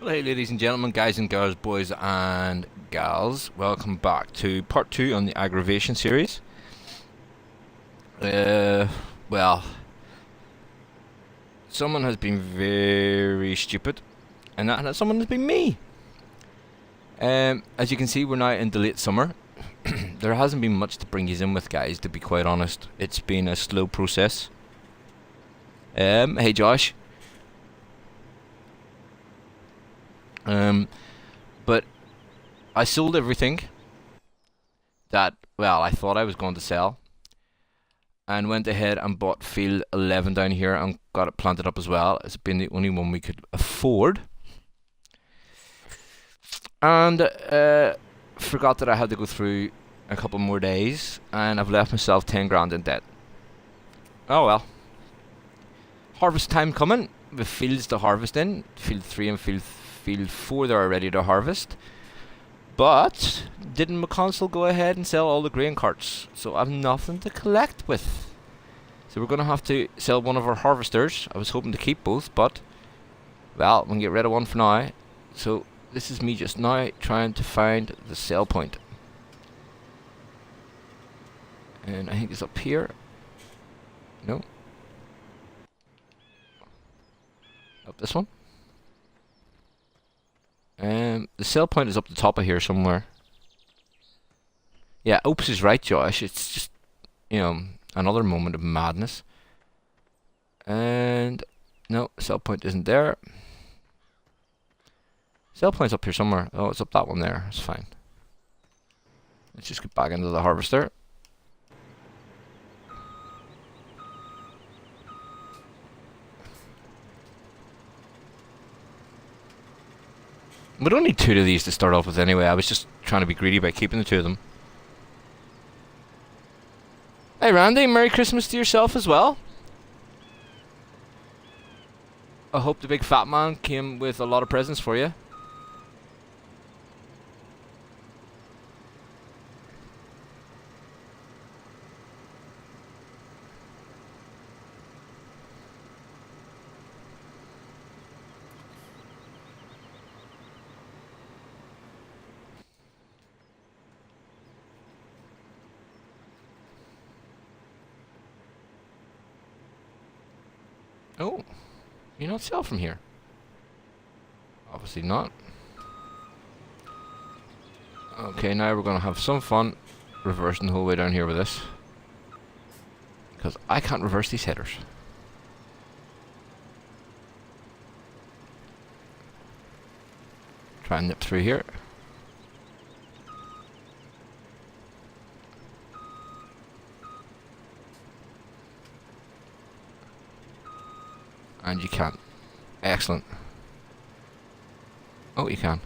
Hey ladies and gentlemen, guys and girls, boys and gals, welcome back to part 2 on the Agrovation series. Well, someone has been very stupid, and that someone has been me. As you can see, we're now in the late summer. There hasn't been much to bring you in with, guys, to be quite honest. It's been a slow process. Hey Josh. But I sold everything that, well, I thought I was going to sell, and went ahead and bought field 11 down here and got it planted up as well. It's been the only one we could afford. And forgot that I had to go through a couple more days, and I've left myself 10 grand in debt. Oh well. Harvest time coming. The fields to harvest in. Field 3 and field 4, they are ready to harvest. But didn't McConsole go ahead and sell all the grain carts? So I've nothing to collect with. So we're going to have to sell one of our harvesters. I was hoping to keep both, but, well, we can get rid of one for now. So this is me just now trying to find the sell point. And I think it's up here. No. Up this one. The sell point is up the top of here somewhere. Yeah, Opes is right, Josh. It's just, another moment of madness. And no, sell point isn't there. Sell point's up here somewhere. Oh, it's up that one there. It's fine. Let's just get back into the harvester. We don't need 2 of these to start off with anyway. I was just trying to be greedy by keeping the 2 of them. Hey Randy, Merry Christmas to yourself as well. I hope the big fat man came with a lot of presents for you. Oh, you not sell from here? Obviously not. Okay, now we're gonna have some fun reversing the whole way down here with this, because I can't reverse these headers. Try and nip through here. And you can't. Excellent. Oh, you can.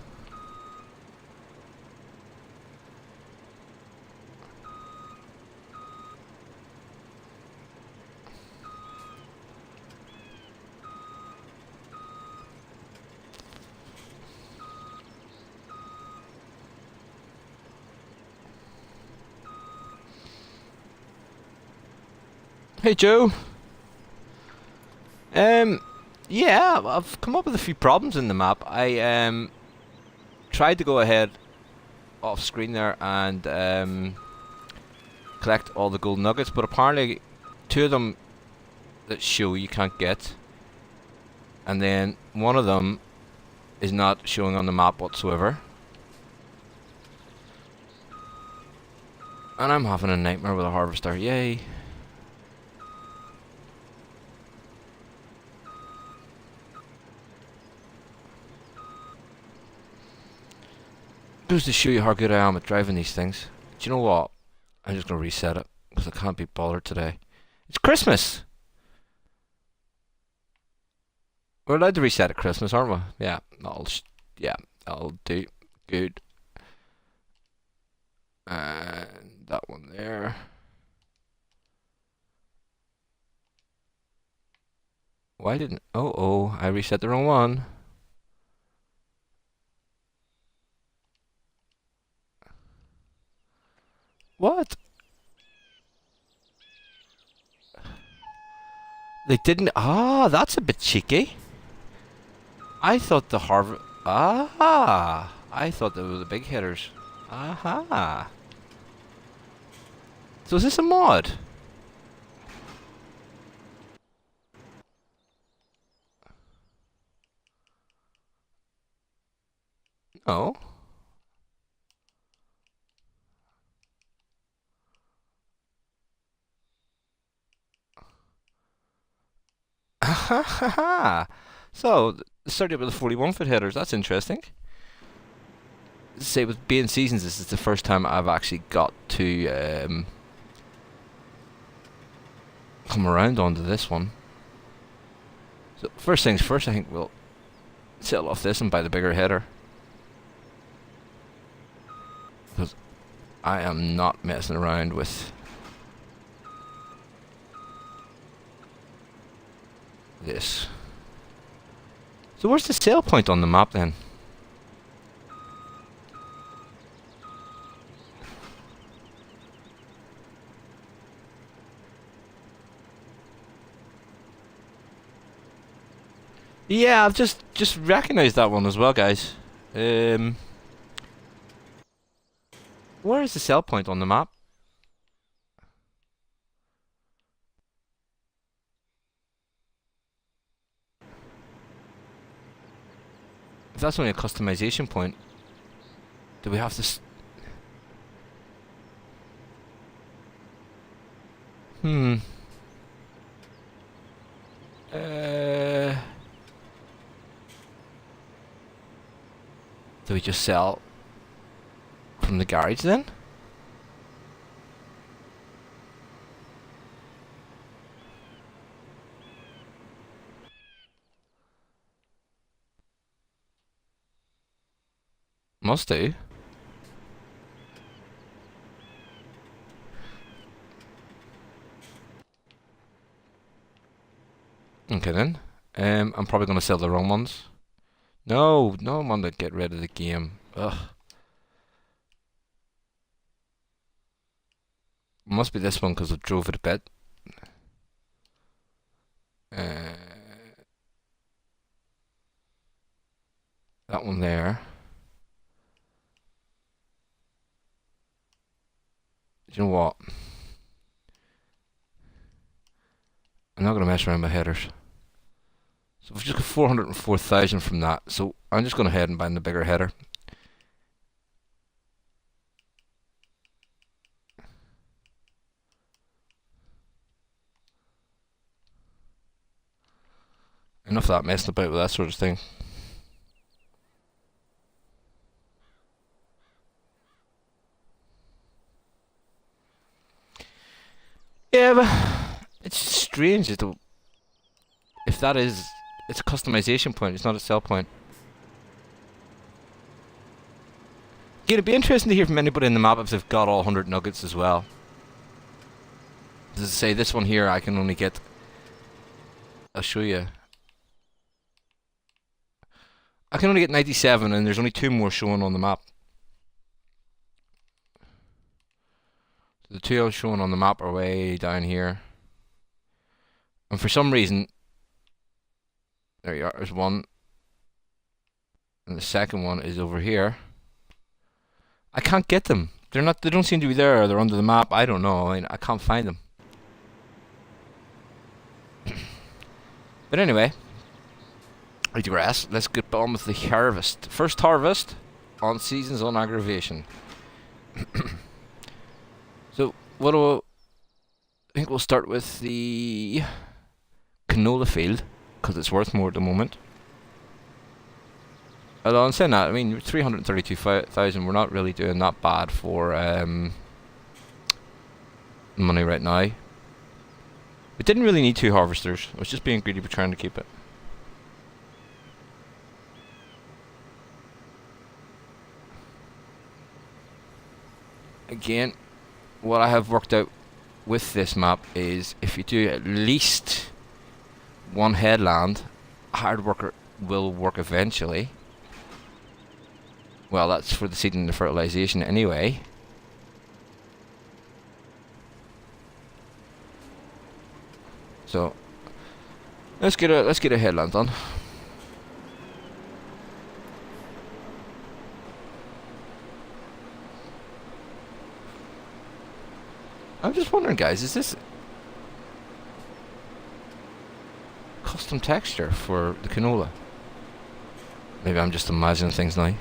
Hey Joe. Yeah, I've come up with a few problems in the map. I tried to go ahead off screen there and collect all the gold nuggets, but apparently 2 of them that show you can't get, and then one of them is not showing on the map whatsoever. And I'm having a nightmare with a harvester. Yay. Goes to show you how good I am at driving these things. Do you know what? I'm just gonna reset it because I can't be bothered today. It's Christmas. We're allowed to reset at Christmas, aren't we? Yeah, that'll do. Good. And that one there. Why didn't? Oh, I reset the wrong one. What? They didn't. Ah, that's a bit cheeky. I thought the harvest. Ah, I thought they were the big hitters. Aha. So is this a mod? No. So, started with the 41-foot headers. That's interesting. Say with being seasons, this is the first time I've actually got to come around onto this one. So first things first, I think we'll sell off this and buy the bigger header, because I am not messing around with this. So where's the sale point on the map then? Yeah, I've just recognised that one as well, guys. Where is the sell point on the map? If that's only a customization point, do we have to? Hmm. Do we just sell from the garage then? Must do. Okay then. I'm probably gonna sell the wrong ones. No, no, I'm gonna get rid of the game. Ugh. Must be this one because I drove it a bit. That one there. Do you know what? I'm not gonna mess around with headers. So we've just got 404,000 from that. So I'm just gonna head and buy the bigger header. Enough of that messing about with that sort of thing. Yeah, but it's strange as to if that is, it's a customization point, it's not a sell point. Yeah, it'd be interesting to hear from anybody in the map if they've got all 100 nuggets as well. As I say, this one here I can only get, I'll show you. I can only get 97 and there's only 2 more showing on the map. The 2 I was showing on the map are way down here. And for some reason, there you are, there's one. And the second one is over here. I can't get them. They're not, they don't seem to be there, or they're under the map. I don't know. I mean, I can't find them. But anyway, I digress. Let's get on with the harvest. First harvest on seasons on Agrovation. So, what do I think we'll start with the canola field, because it's worth more at the moment. Although I'm saying that, I mean, 332,000, we're not really doing that bad for money right now. We didn't really need 2 harvesters. I was just being greedy for trying to keep it. Again, what I have worked out with this map is if you do at least 1 headland, hard worker will work eventually. Well, that's for the seeding and the fertilization anyway. So let's get a headland done. I'm just wondering, guys, is this custom texture for the canola? Maybe I'm just imagining things now.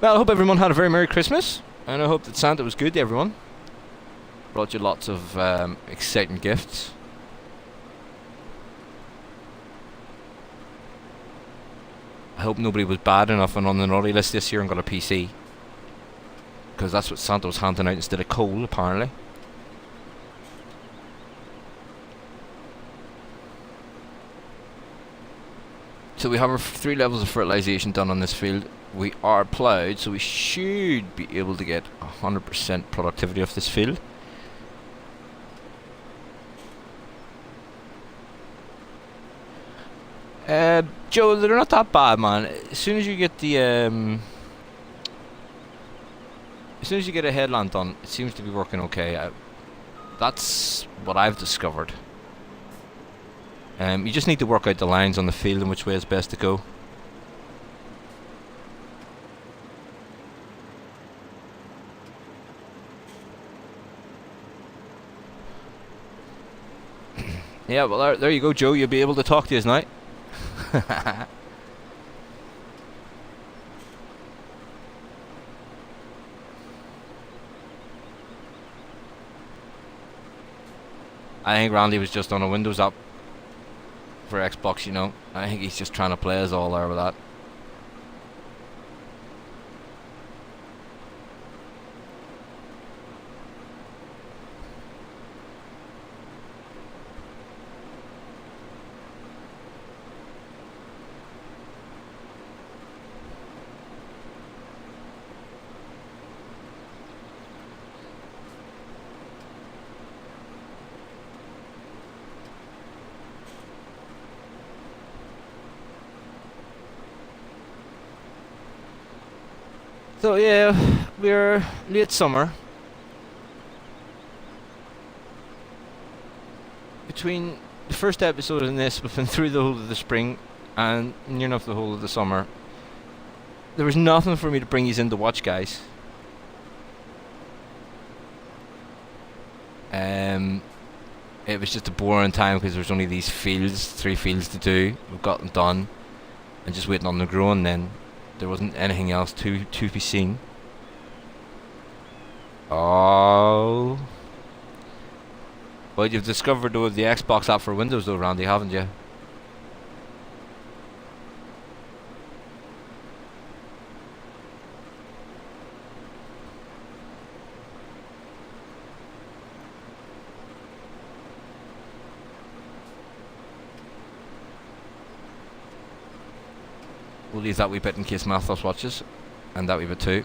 Well, I hope everyone had a very Merry Christmas, and I hope that Santa was good to everyone. Brought you lots of exciting gifts. I hope nobody was bad enough and on the naughty list this year and got a PC. Because that's what Santa was handing out instead of coal, apparently. So we have our 3 levels of fertilization done on this field. We are ploughed, so we should be able to get 100% productivity off this field. Joe, they're not that bad, man. As soon as you get the as soon as you get a headland done, it seems to be working okay. That's what I've discovered. You just need to work out the lines on the field and which way is best to go. Yeah, well, there you go, Joe. You'll be able to talk to us now. I think Randy was just on a Windows app for Xbox, you know. I think he's just trying to play us all there with that. So yeah, we're late summer. Between the first episode and this, we've been through the whole of the spring and near enough the whole of the summer. There was nothing for me to bring you in to watch, guys. It was just a boring time because there's only these fields, 3 fields to do. We've got them done and just waiting on them growing then. There wasn't anything else to be seen. Oh. Well, you've discovered the Xbox app for Windows though, Randy, haven't you? We'll leave that wee bit in case Mathos watches, and that wee bit too.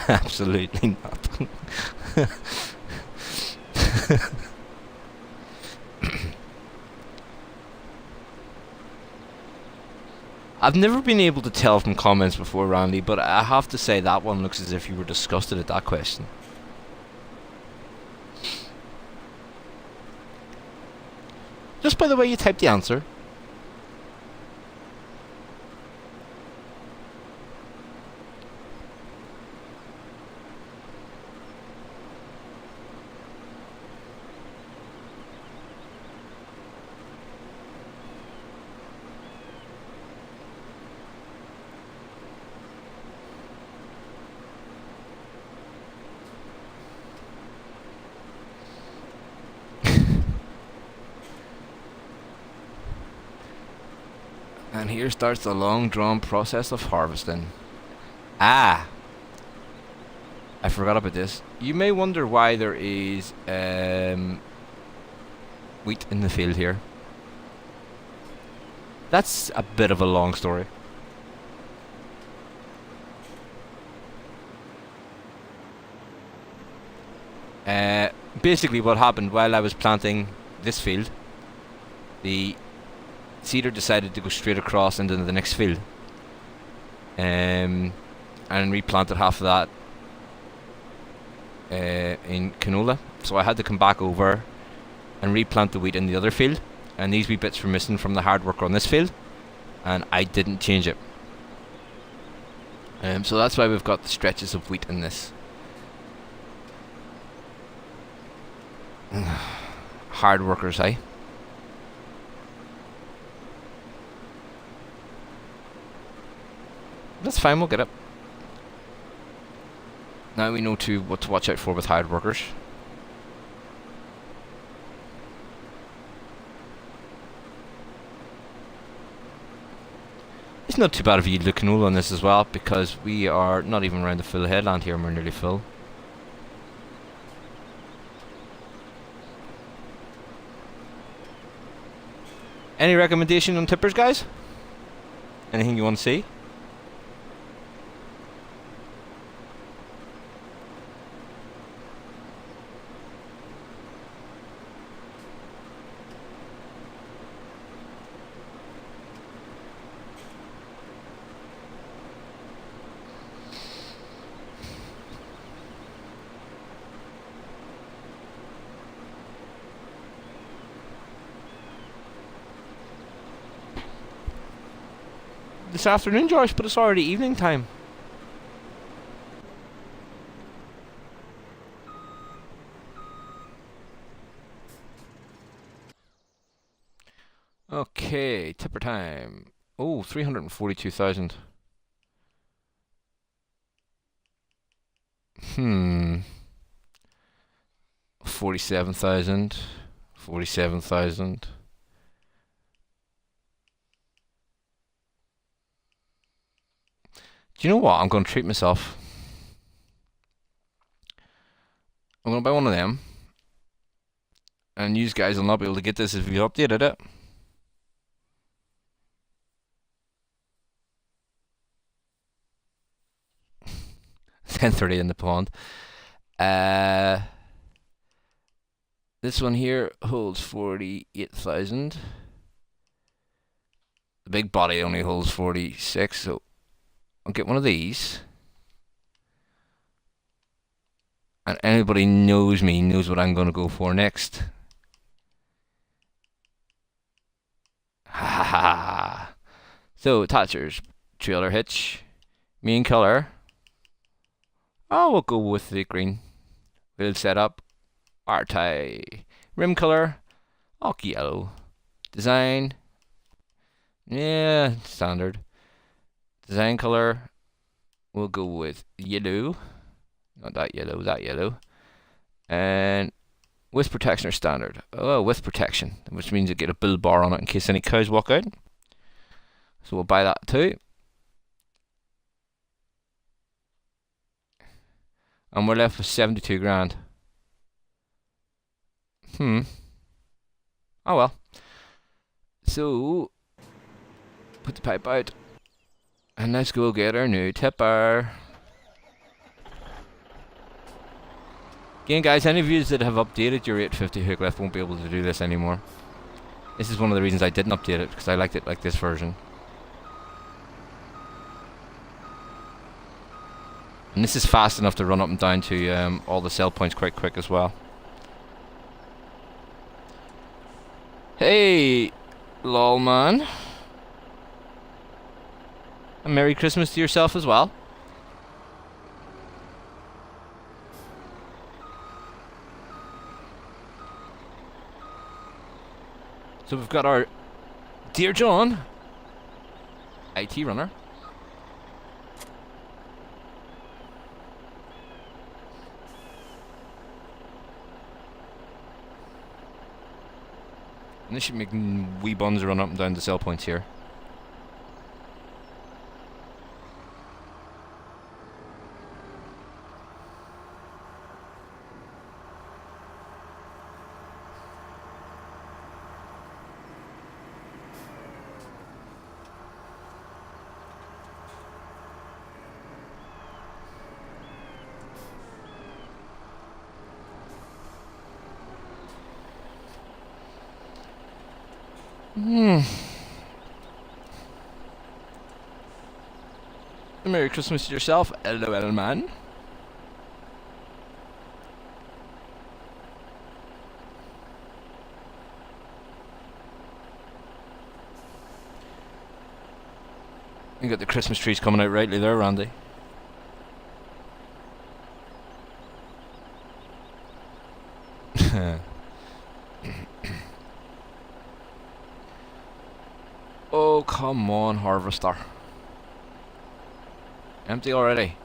Absolutely not. I've never been able to tell from comments before, Randy, but I have to say that one looks as if you were disgusted at that question. Just by the way you typed the answer. And here starts the long-drawn process of harvesting. Ah! I forgot about this. You may wonder why there is wheat in the field here. That's a bit of a long story. Basically what happened while I was planting this field, the seeder decided to go straight across into the next field and replanted half of that in canola, so I had to come back over and replant the wheat in the other field, and these wee bits were missing from the hard work on this field, and I didn't change it. So that's why we've got the stretches of wheat in this. Hard workers, eh? That's fine, we'll get it. Now we know what to watch out for with hard workers. It's not too bad of a yield of canola on this as well, because we are not even around the full headland here and we're nearly full. Any recommendation on tippers, guys? Anything you want to see? This afternoon, Josh, but it's already evening time. Okay, tipper time. Oh, 342,000. 47,000. 47,000. Do you know what? I'm going to treat myself. I'm going to buy one of them. And you guys will not be able to get this if you updated it. 10:30 in the pond. This one here holds 48,000. The big body only holds 46, so I'll get one of these. And anybody knows me knows what I'm going to go for next. Ha ha ha. So, attachers, trailer hitch, main colour. Oh, we'll go with the green. Wheel setup, R-tie, rim colour, ock yellow. Design, yeah, standard. Design colour, we'll go with yellow. Not that yellow, that yellow. And with protection or standard. Oh, with protection, which means you get a build bar on it in case any cows walk out. So we'll buy that too. And we're left with 72 grand. Oh well. So, put the pipe out. And let's go get our new tipper. Again, guys, any of you that have updated your 850 hook lift won't be able to do this anymore. This is one of the reasons I didn't update it, because I liked it like this version. And this is fast enough to run up and down to all the sell points quite quick as well. Hey, lol man. And Merry Christmas to yourself as well. So we've got our Dear John IT runner. And this should make wee buns run up and down the sell points here. Merry Christmas to yourself, LOL man. You got the Christmas trees coming out rightly there, Randy. Oh, come on, harvester. Empty already.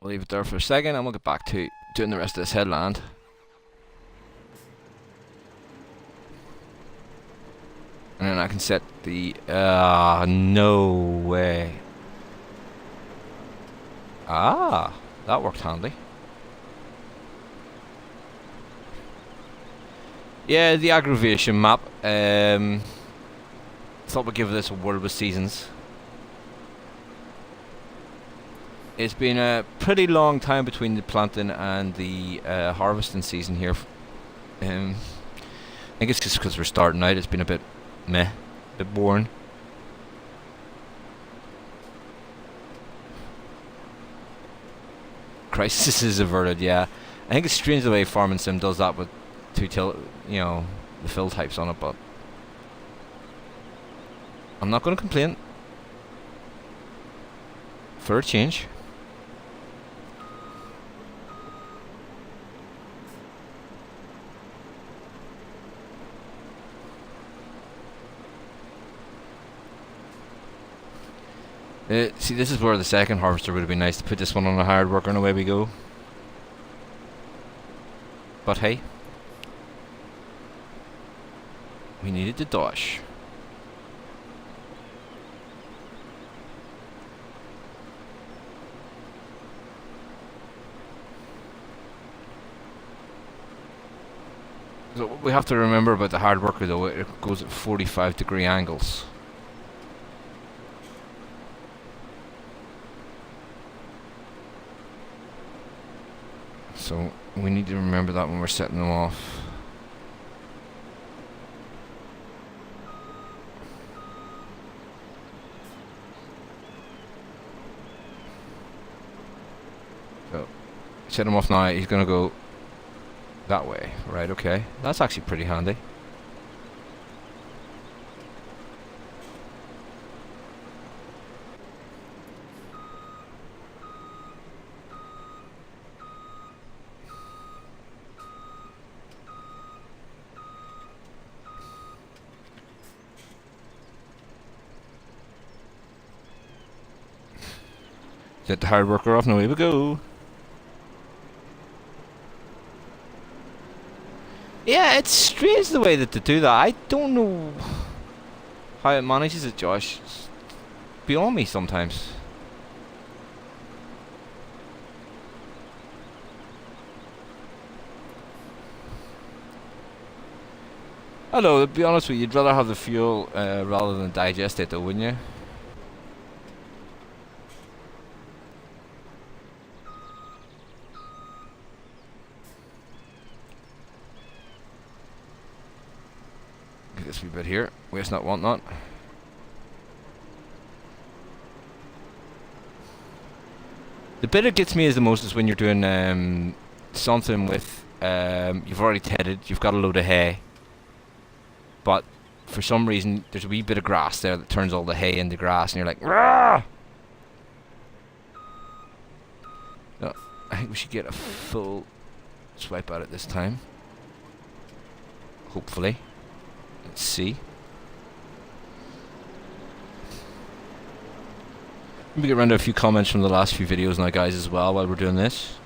We'll leave it there for a second and we'll get back to doing the rest of this headland. And then I can set the... no way. Ah, that worked handy. Yeah, the Agrovation map. Thought we'd give this a whirl with seasons. It's been a pretty long time between the planting and the harvesting season here. I think it's just because we're starting out. It's been a bit meh, a bit boring. Crisis is averted, yeah. I think it's strange the way Farming Sim does that with you know, the fill types on it, but I'm not going to complain. For a change. See, this is where the second harvester would have been nice to put this one on a hired worker and away we go. But hey, we needed to dash. So what we have to remember about the hard worker though, it goes at 45-degree angles. So we need to remember that when we're setting them off. So set him off now, he's gonna go that way. Right, okay. That's actually pretty handy. Get the hard worker off and away we go. Yeah, it's strange the way that they do that. I don't know how it manages it, Josh. It's beyond me sometimes. Although, to be honest with you, you'd rather have the fuel rather than digest it though, wouldn't you? This wee bit here, waste not, want not. The bit that gets me is the most is when you're doing something with you've already tedded, you've got a load of hay, but for some reason there's a wee bit of grass there that turns all the hay into grass, and you're like, "Rah!" No, I think we should get a full swipe at it this time. Hopefully. Let's see. Let me get around to a few comments from the last few videos now, guys, as well, while we're doing this.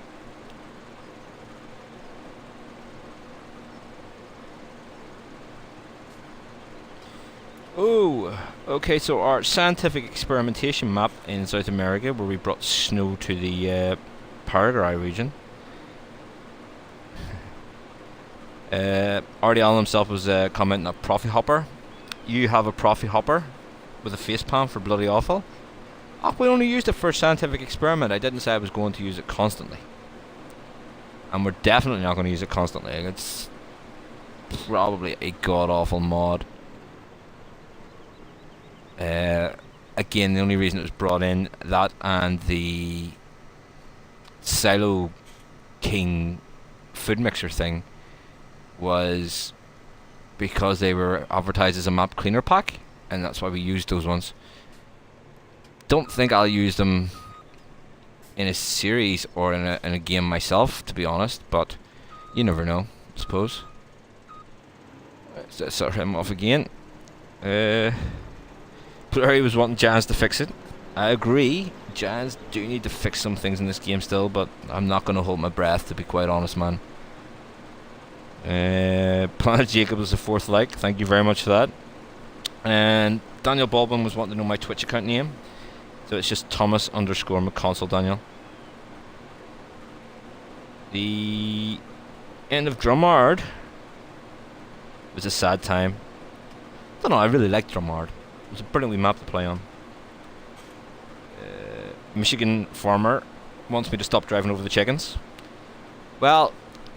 Oh, okay, so our scientific experimentation map in South America, where we brought snow to the Paraguay region. Artie Allen himself was commenting a Profi Hopper. You have a Profi Hopper with a face palm for bloody awful. Oh, we only used it for a scientific experiment. I didn't say I was going to use it constantly. And we're definitely not going to use it constantly. It's probably a god-awful mod. Again, the only reason it was brought in, that and the Silo King food mixer thing was because they were advertised as a map cleaner pack, and that's why we used those ones. Don't think I'll use them in a series or in a game myself, to be honest, but you never know, I suppose. Let's start him off again. Blurry was wanting Jazz to fix it. I agree, Jazz do need to fix some things in this game still, but I'm not going to hold my breath, to be quite honest, man. Planet Jacob was the 4th like, thank you very much for that. And Daniel Baldwin was wanting to know my Twitch account name. So it's just Thomas_McConsole Daniel. The end of Drumard was a sad time. I don't know, I really liked Drumard. It was a brilliant wee map to play on. Michigan Farmer wants me to stop driving over the chickens. Well,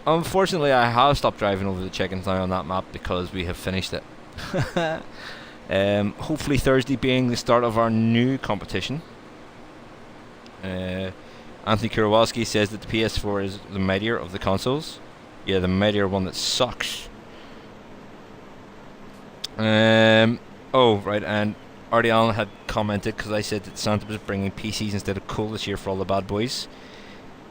unfortunately I have stopped driving over the chickens now on that map because we have finished it. Hopefully Thursday being the start of our new competition. Anthony Kurowski says that the PS4 is the mightier of the consoles. Yeah, the mightier one that sucks. Oh, right, and Artie Allen had commented because I said that Santa was bringing PCs instead of coal this year for all the bad boys.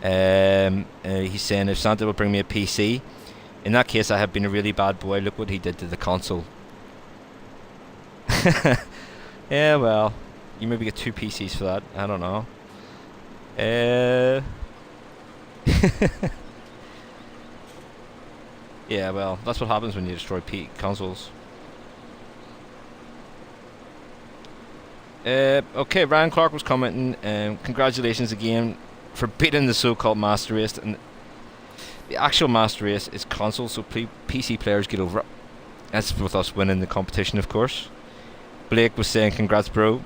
He's saying if Santa will bring me a PC, in that case I have been a really bad boy. Look what he did to the console. Yeah, well, you maybe get 2 PCs for that. I don't know. Yeah, well, that's what happens when you destroy consoles. Okay, Ryan Clark was commenting, congratulations again for beating the so-called Master Race. And the actual Master Race is console, so PC players get over it. That's with us winning the competition, of course. Blake was saying congrats, bro.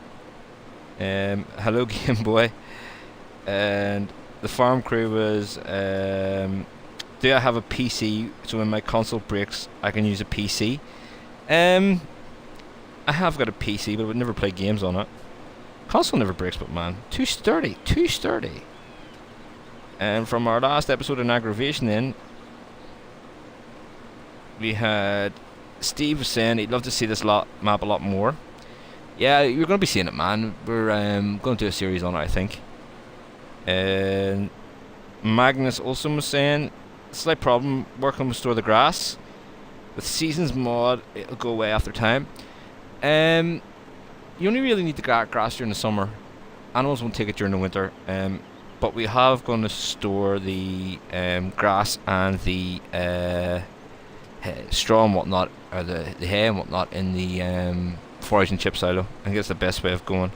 Hello, Game Boy. And the farm crew was, do I have a PC so when my console breaks I can use a PC? I have got a PC, but I would never play games on it. Console never breaks, but man, too sturdy, too sturdy. And from our last episode in Agrovation then, we had Steve saying he'd love to see this map a lot more. Yeah, you're going to be seeing it, man. We're going to do a series on it, I think. And Magnus also was saying, slight problem working on Restore the Grass. With Seasons mod, it'll go away after time. You only really need the grass during the summer. Animals won't take it during the winter. But we have going to store the grass and the straw and whatnot, or the hay and whatnot, in the forage and chip silo. I think it's the best way of going.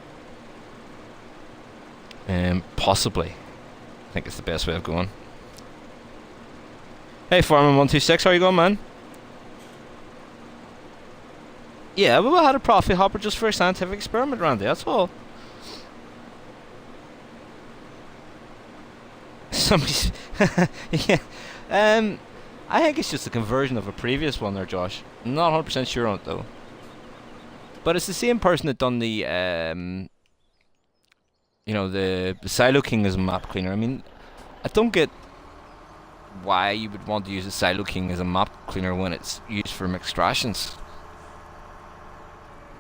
Possibly. I think it's the best way of going. Hey, Farman126, how you going, man? Yeah, we had a profit hopper just for a scientific experiment, Randy, that's all. Somebody's... yeah. I think it's just a conversion of a previous one there, Josh. I'm not 100% sure on it, though. But it's the same person that done the, you know, the Silo King as a map cleaner. I mean, I don't get why you would want to use the Silo King as a map cleaner when it's used for mixed rations.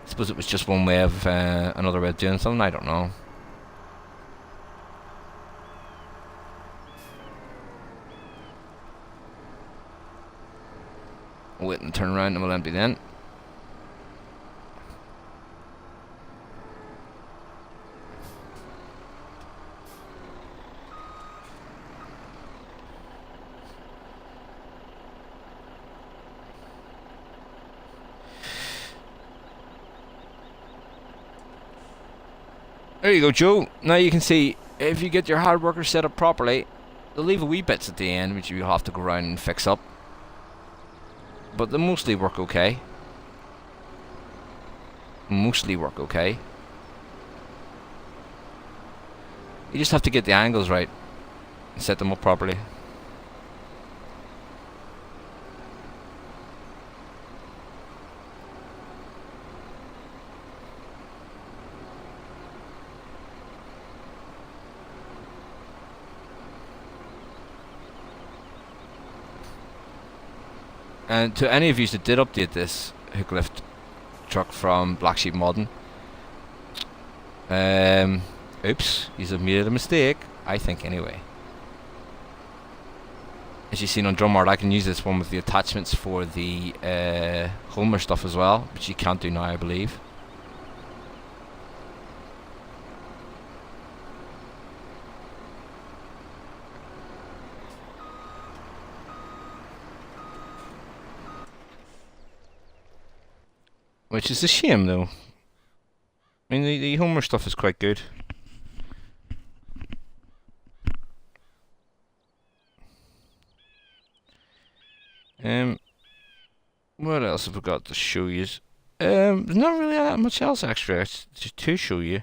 I suppose it was just one way of, another way of doing something, I don't know. Wait and turn around and we'll empty then. There you go, Joe. Now you can see, if you get your hard workers set up properly, they'll leave a wee bits at the end which you have to go around and fix up. But they mostly work okay. Mostly work okay. You just have to get the angles right and set them up properly. And to any of you that did update this hook lift truck from Black Sheep Modding, oops, you've made a mistake, I think anyway. As you've seen on Drumart, I can use this one with the attachments for the Homer stuff as well, which you can't do now, I believe. Which is a shame though. I mean, the Homer stuff is quite good. What else have we got to show you? There's not really that much else extra to show you.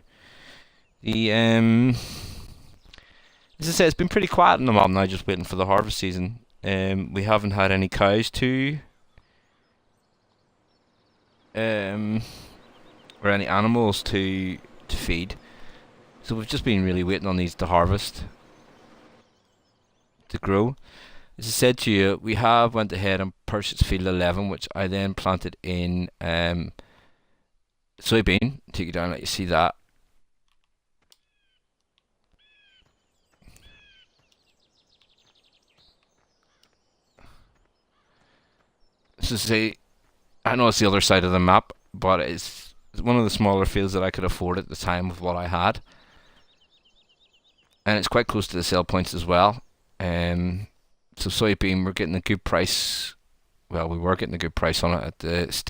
The as I say, it's been pretty quiet in the mob now, just waiting for the harvest season. We haven't had any cows to or any animals to feed, so we've just been really waiting on these to harvest, to grow. As I said to you, we have went ahead and purchased field 11, which I then planted in soybean. Take you down, let you see that. So say, I know it's the other side of the map, but it's one of the smaller fields that I could afford at the time with what I had, and it's quite close to the sell points as well. So soybean, we're getting a good price. Well, we were getting a good price on it at the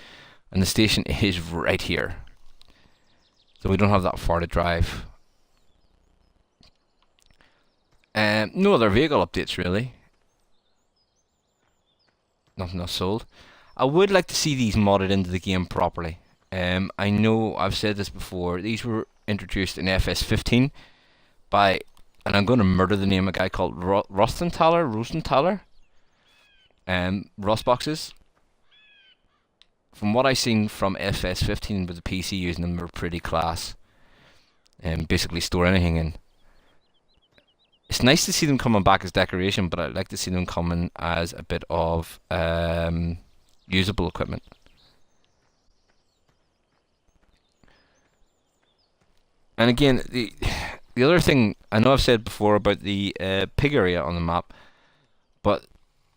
and the station is right here, so we don't have that far to drive. No other vehicle updates really. Nothing else sold. I would like to see these modded into the game properly. I know I've said this before. These were introduced in FS15 by, and I'm going to murder the name, a guy called Rostenthaler. Rust boxes. From what I've seen from FS15 with the PC using them, were pretty class. Basically store anything in. It's nice to see them coming back as decoration, but I'd like to see them coming as a bit of usable equipment. And again, the other thing, I know I've said before about the pig area on the map, but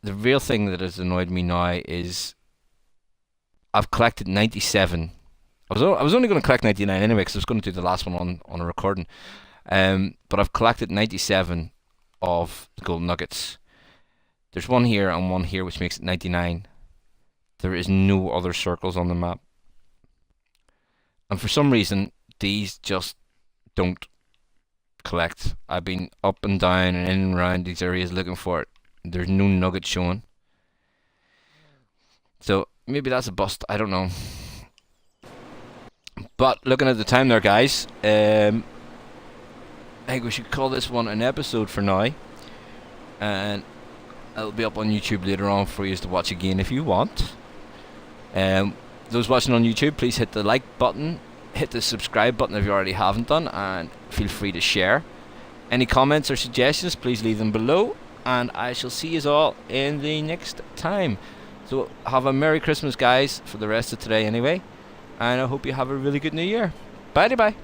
the real thing that has annoyed me now is I've collected 97. I was only going to collect 99 anyway, because I was going to do the last one on a recording. But I've collected 97 of the gold nuggets. There's one here and one here, which makes it 99. There is no other circles on the map, and for some reason these just don't collect. I've been up and down and in and around these areas looking for it. There's no nugget showing, so maybe that's a bust, I don't know. But looking at the time there, guys, I think we should call this one an episode for now, and it'll be up on YouTube later on for you to watch again if you want. Those watching on YouTube, please hit the like button, hit the subscribe button if you already haven't done, and feel free to share. Any comments or suggestions, please leave them below, and I shall see you all in the next time. So have a Merry Christmas, guys, for the rest of today anyway, and I hope you have a really good New Year. Bye bye.